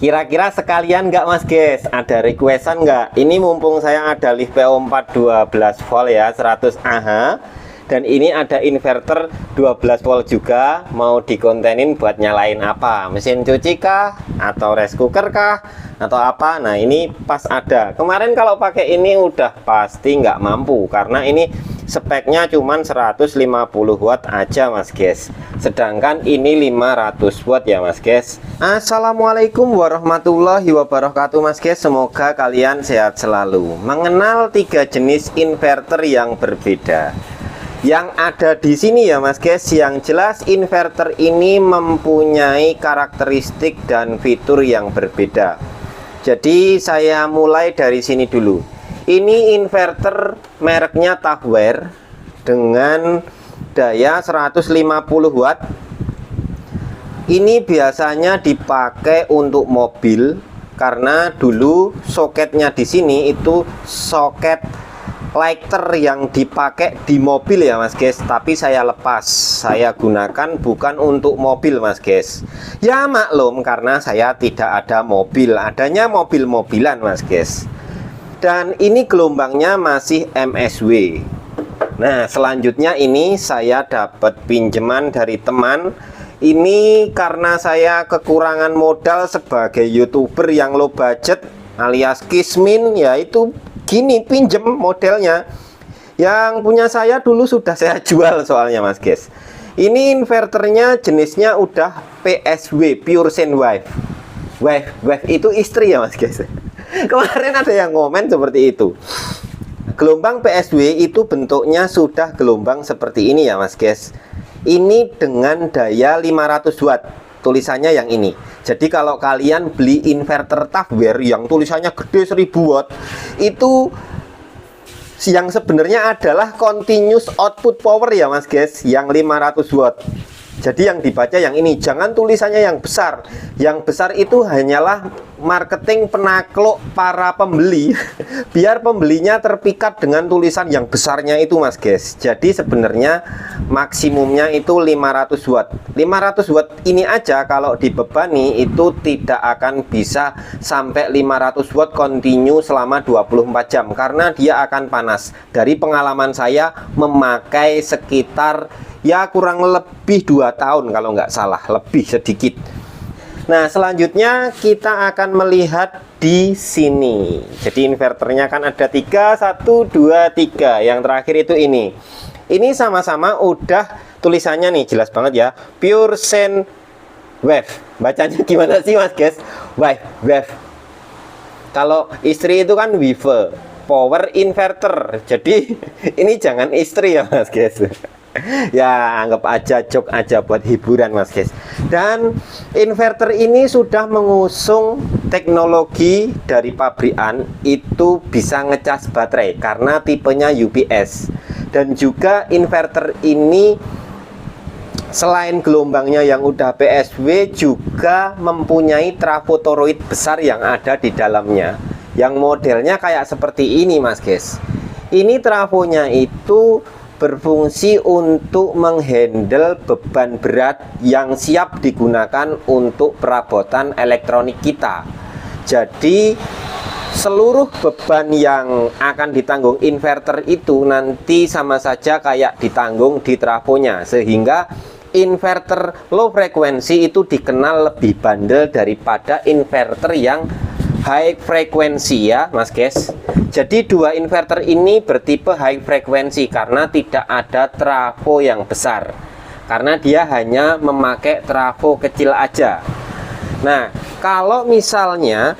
Kira-kira sekalian nggak Mas guys? Ada requestan nggak? Ini mumpung saya ada LiftPO4 12 volt ya, 100 Ah. Dan ini ada inverter 12 volt juga. Mau dikontenin buat nyalain apa? Mesin cuci kah? Atau rice cooker kah? Atau apa? Nah ini pas ada. Kemarin kalau pakai ini udah pasti nggak mampu, karena ini speknya cuman 150 watt aja Mas guys. Sedangkan ini 500 watt ya Mas guys. Assalamualaikum warahmatullahi wabarakatuh Mas guys. Semoga kalian sehat selalu. Mengenal 3 jenis inverter yang berbeda yang ada di sini ya Mas guys. Yang jelas inverter ini mempunyai karakteristik dan fitur yang berbeda. Jadi saya mulai dari sini dulu. Ini inverter mereknya Tahware dengan daya 150 watt. Ini biasanya dipakai untuk mobil karena dulu soketnya di sini itu soket lighter yang dipakai di mobil ya Mas guys. Tapi saya lepas, saya gunakan bukan untuk mobil Mas guys. Ya maklum, karena saya tidak ada mobil, adanya mobil-mobilan Mas guys. Dan ini gelombangnya masih MSW. Nah selanjutnya ini saya dapat pinjaman dari teman. Ini karena saya kekurangan modal sebagai YouTuber yang low budget alias kismin, yaitu gini pinjem modelnya. Yang punya saya dulu sudah saya jual soalnya Mas guys. Ini inverternya jenisnya udah PSW, Pure Sine Wave. Wave itu istri ya Mas guys. Kemarin ada yang komen seperti itu. Gelombang PSW itu bentuknya sudah gelombang seperti ini ya Mas guys. Ini dengan daya 500 watt. Tulisannya yang ini. Jadi kalau kalian beli inverter Tahware yang tulisannya gede 1000 watt, itu yang sebenarnya adalah continuous output power ya Mas guys, yang 500 watt. Jadi yang dibaca yang ini, jangan tulisannya yang besar. Yang besar itu hanyalah marketing penakluk para pembeli biar pembelinya terpikat dengan tulisan yang besarnya itu Mas guys. Jadi sebenarnya maksimumnya itu 500 watt. 500 watt ini aja kalau dibebani itu tidak akan bisa sampai 500 watt continue selama 24 jam karena dia akan panas. Dari pengalaman saya memakai sekitar ya kurang lebih 2 tahun kalau nggak salah, lebih sedikit. Nah selanjutnya kita akan melihat di sini. Jadi inverternya kan ada 3, 1, 2, 3. Yang terakhir itu ini. Ini sama-sama udah tulisannya nih jelas banget ya, Pure Sine Wave. Bacanya gimana sih Mas guys? Wave. Kalau istri itu kan Wive, power inverter. Jadi ini jangan istri ya Mas guys. Ya anggap aja joke aja buat hiburan Mas guys. Dan inverter ini sudah mengusung teknologi dari pabrikan, itu bisa ngecas baterai karena tipenya UPS. Dan juga inverter ini selain gelombangnya yang udah PSW juga mempunyai trafo toroid besar yang ada di dalamnya, yang modelnya kayak seperti ini Mas guys. Ini trafonya itu berfungsi untuk menghandle beban berat yang siap digunakan untuk perabotan elektronik kita. Jadi seluruh beban yang akan ditanggung inverter itu nanti sama saja kayak ditanggung di trafonya, sehingga inverter low frekuensi itu dikenal lebih bandel daripada inverter yang high frekuensi ya Mas guys. Jadi dua inverter ini bertipe high frekuensi karena tidak ada trafo yang besar, karena dia hanya memakai trafo kecil aja. Nah kalau misalnya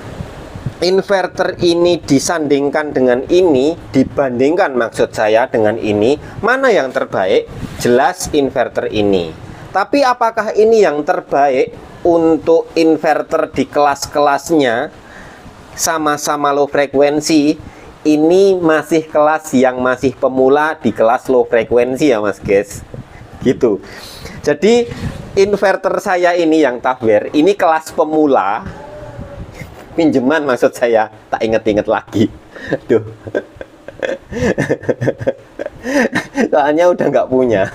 inverter ini disandingkan dengan ini, dibandingkan maksud saya dengan ini, mana yang terbaik? Jelas inverter ini. Tapi apakah ini yang terbaik untuk inverter di kelas-kelasnya? Sama-sama low frekuensi, ini masih kelas yang masih pemula di kelas low frekuensi ya Mas guys. Gitu. Jadi inverter saya ini yang Tahware ini kelas pemula. Pinjaman maksud saya, tak inget-inget lagi. Duh. Soalnya udah nggak punya.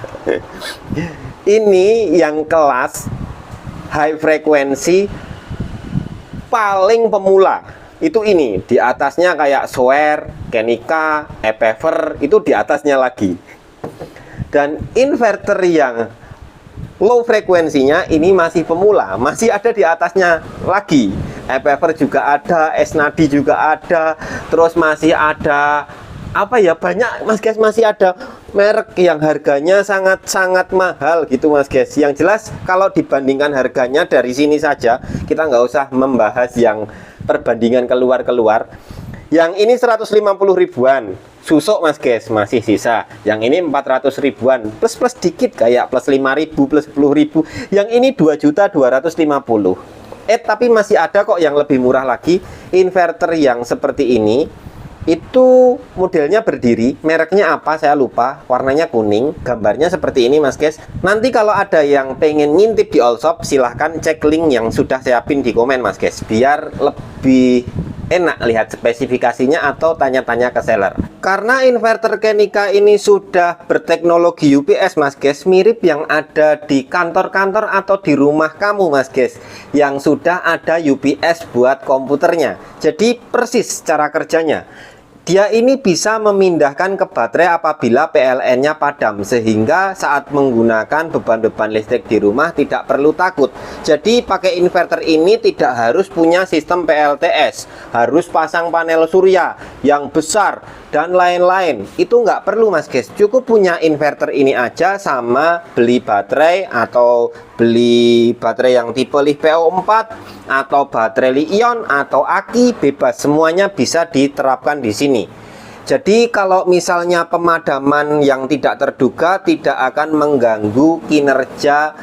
Ini yang kelas high frekuensi paling pemula itu ini, di atasnya kayak Swear, Kenica, Epever, itu di atasnya lagi. Dan inverter yang low frekuensinya ini masih pemula, masih ada di atasnya lagi. Epever juga ada, Esnadi juga ada, terus masih ada apa ya, banyak Mas guys, masih ada merek yang harganya sangat-sangat mahal gitu Mas guys. Yang jelas kalau dibandingkan harganya dari sini saja, kita nggak usah membahas yang perbandingan keluar-keluar. Yang ini 150 ribuan susuk Mas guys, masih sisa. Yang ini 400 ribuan plus dikit, kayak plus 5.000 plus 10.000. Yang ini 2.250.000. Tapi masih ada kok yang lebih murah lagi. Inverter yang seperti ini itu modelnya berdiri, mereknya apa saya lupa, warnanya kuning, gambarnya seperti ini Mas guys. Nanti kalau ada yang pengen ngintip di Allshop, silahkan cek link yang sudah saya pin di komen Mas guys, biar lebih enak lihat spesifikasinya atau tanya-tanya ke seller. Karena inverter Kenica ini sudah berteknologi UPS Mas guys, mirip yang ada di kantor-kantor atau di rumah kamu Mas guys, yang sudah ada UPS buat komputernya. Jadi persis cara kerjanya. Dia ini bisa memindahkan ke baterai apabila PLN-nya padam, sehingga saat menggunakan beban-beban listrik di rumah tidak perlu takut. Jadi pakai inverter ini tidak harus punya sistem PLTS, harus pasang panel surya yang besar dan lain-lain. Itu nggak perlu Mas guys, cukup punya inverter ini aja sama beli baterai, atau beli baterai yang tipe LiPo4 atau baterai Li-ion atau aki, bebas, semuanya bisa diterapkan di sini. Jadi kalau misalnya pemadaman yang tidak terduga tidak akan mengganggu kinerja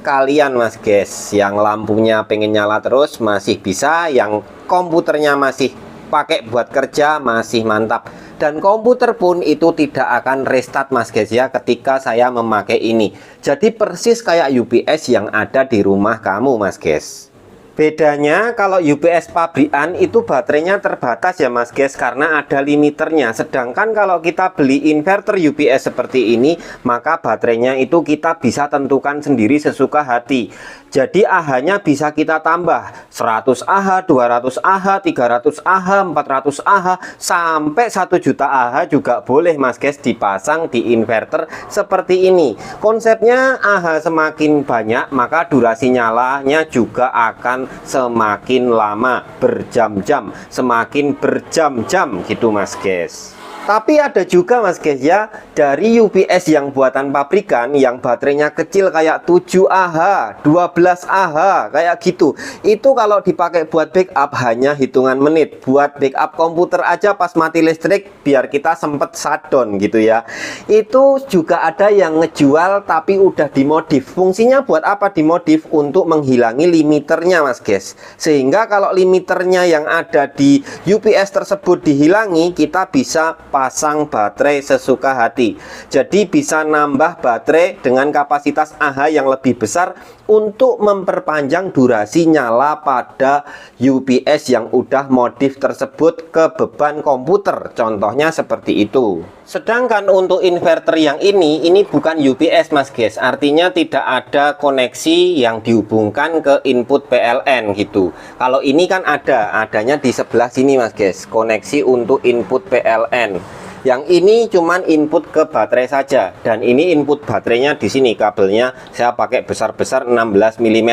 kalian Mas guys. Yang lampunya pengen nyala terus masih bisa, yang komputernya masih pakai buat kerja masih mantap. Dan komputer pun itu tidak akan restart Mas guys ya ketika saya memakai ini. Jadi persis kayak UPS yang ada di rumah kamu Mas guys. Bedanya kalau UPS pabrikan itu baterainya terbatas ya Mas guys, karena ada limiternya. Sedangkan kalau kita beli inverter UPS seperti ini, maka baterainya itu kita bisa tentukan sendiri sesuka hati. Jadi AH-nya bisa kita tambah 100 AH, 200 AH, 300 AH, 400 AH, sampai 1 juta AH juga boleh Mas guys dipasang di inverter seperti ini. Konsepnya AH semakin banyak, maka durasi nyalanya juga akan semakin lama, berjam-jam, semakin berjam-jam gitu Mas guys. Tapi ada juga Mas guys ya, dari UPS yang buatan pabrikan yang baterainya kecil kayak 7 Ah, 12 Ah kayak gitu. Itu kalau dipakai buat backup hanya hitungan menit. Buat backup komputer aja pas mati listrik biar kita sempet shutdown gitu ya. Itu juga ada yang ngejual tapi udah dimodif. Fungsinya buat apa dimodif? Untuk menghilangi limiternya Mas guys. Sehingga kalau limiternya yang ada di UPS tersebut dihilangi, kita bisa pasang baterai sesuka hati. Jadi bisa nambah baterai dengan kapasitas AH yang lebih besar untuk memperpanjang durasi nyala pada UPS yang udah modif tersebut ke beban komputer. Contohnya seperti itu. Sedangkan untuk inverter yang ini bukan UPS Mas guys. Artinya tidak ada koneksi yang dihubungkan ke input PLN gitu. Kalau ini kan adanya di sebelah sini Mas guys, koneksi untuk input PLN. Yang ini cuman input ke baterai saja, dan ini input baterainya di sini, kabelnya saya pakai besar-besar 16 mm.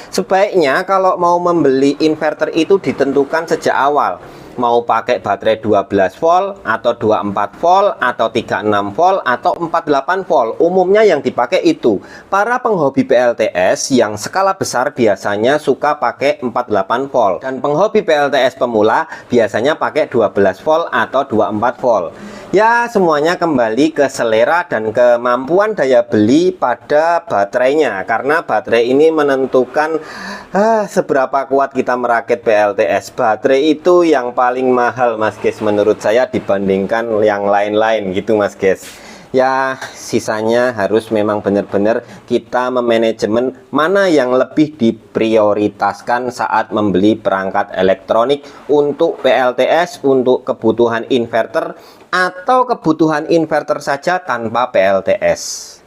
Sebaiknya kalau mau membeli inverter itu ditentukan sejak awal. Mau pakai baterai 12 volt atau 24 volt atau 36 volt atau 48 volt. Umumnya yang dipakai itu. Para penghobi PLTS yang skala besar biasanya suka pakai 48 volt, dan penghobi PLTS pemula biasanya pakai 12 volt atau 24 volt. Ya, semuanya kembali ke selera dan kemampuan daya beli pada baterainya, karena baterai ini menentukan seberapa kuat kita merakit PLTS. Baterai itu yang paling mahal Mas guys menurut saya dibandingkan yang lain-lain gitu Mas guys. Ya, sisanya harus memang benar-benar kita memanajemen mana yang lebih diprioritaskan saat membeli perangkat elektronik untuk PLTS, untuk kebutuhan inverter, atau kebutuhan inverter saja tanpa PLTS.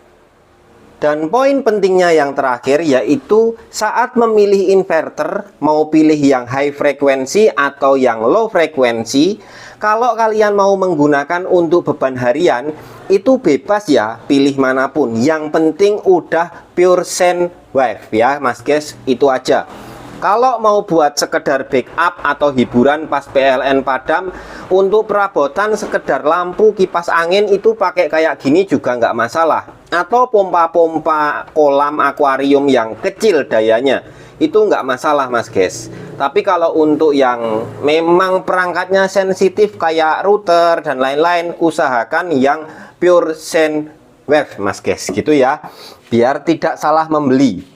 Dan poin pentingnya yang terakhir yaitu saat memilih inverter, mau pilih yang high frekuensi atau yang low frekuensi, kalau kalian mau menggunakan untuk beban harian, itu bebas ya, pilih manapun. Yang penting udah pure sine wave ya Mas guys, itu aja. Kalau mau buat sekedar backup atau hiburan pas PLN padam, untuk perabotan sekedar lampu, kipas angin itu pakai kayak gini juga nggak masalah. Atau pompa-pompa kolam akuarium yang kecil dayanya, itu nggak masalah Mas guys. Tapi kalau untuk yang memang perangkatnya sensitif kayak router dan lain-lain, usahakan yang pure sine wave Mas guys, gitu ya, biar tidak salah membeli.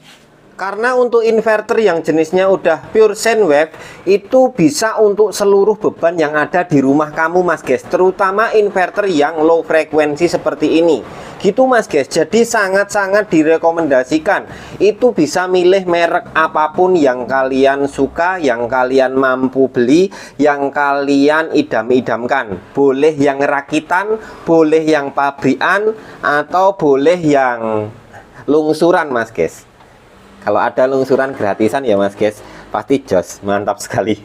Karena untuk inverter yang jenisnya udah pure sine wave, itu bisa untuk seluruh beban yang ada di rumah kamu Mas guys, terutama inverter yang low frekuensi seperti ini gitu Mas guys. Jadi sangat-sangat direkomendasikan. Itu bisa milih merek apapun yang kalian suka, yang kalian mampu beli, yang kalian idam-idamkan. Boleh yang rakitan, boleh yang pabrikan, atau boleh yang lungsuran Mas guys. Kalau ada lungsuran gratisan ya Mas guys, pasti jos, mantap sekali.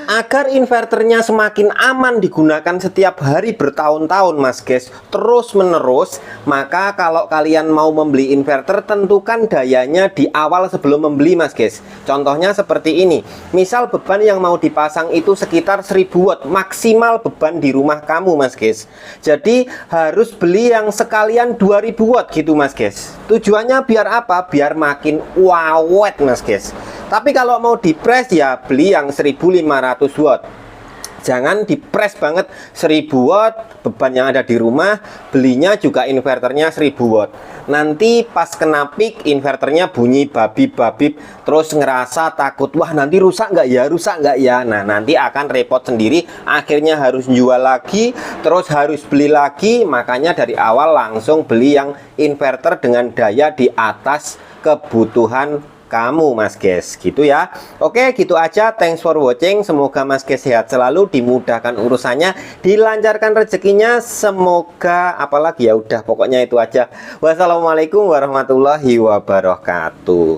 Agar inverternya semakin aman digunakan setiap hari bertahun-tahun Mas guys, terus menerus, maka kalau kalian mau membeli inverter, tentukan dayanya di awal sebelum membeli Mas guys. Contohnya seperti ini, misal beban yang mau dipasang itu sekitar 1000 watt maksimal beban di rumah kamu Mas guys. Jadi harus beli yang sekalian 2000 watt gitu Mas guys. Tujuannya biar apa? Biar makin wawet Mas guys. Tapi kalau mau dipres ya beli yang 1500 watt. Jangan dipres banget 1000 watt, beban yang ada di rumah, belinya juga inverternya 1000 watt. Nanti pas kena peak, inverternya bunyi babib-babib, terus ngerasa takut, wah nanti rusak nggak ya, rusak nggak ya. Nah nanti akan repot sendiri, akhirnya harus jual lagi, terus harus beli lagi. Makanya dari awal langsung beli yang inverter dengan daya di atas kebutuhan kamu Mas guys, gitu ya. Oke, gitu aja, thanks for watching. Semoga Mas guys sehat selalu, dimudahkan urusannya, dilancarkan rezekinya, semoga apalagi ya, udah pokoknya itu aja. Wassalamualaikum warahmatullahi wabarakatuh.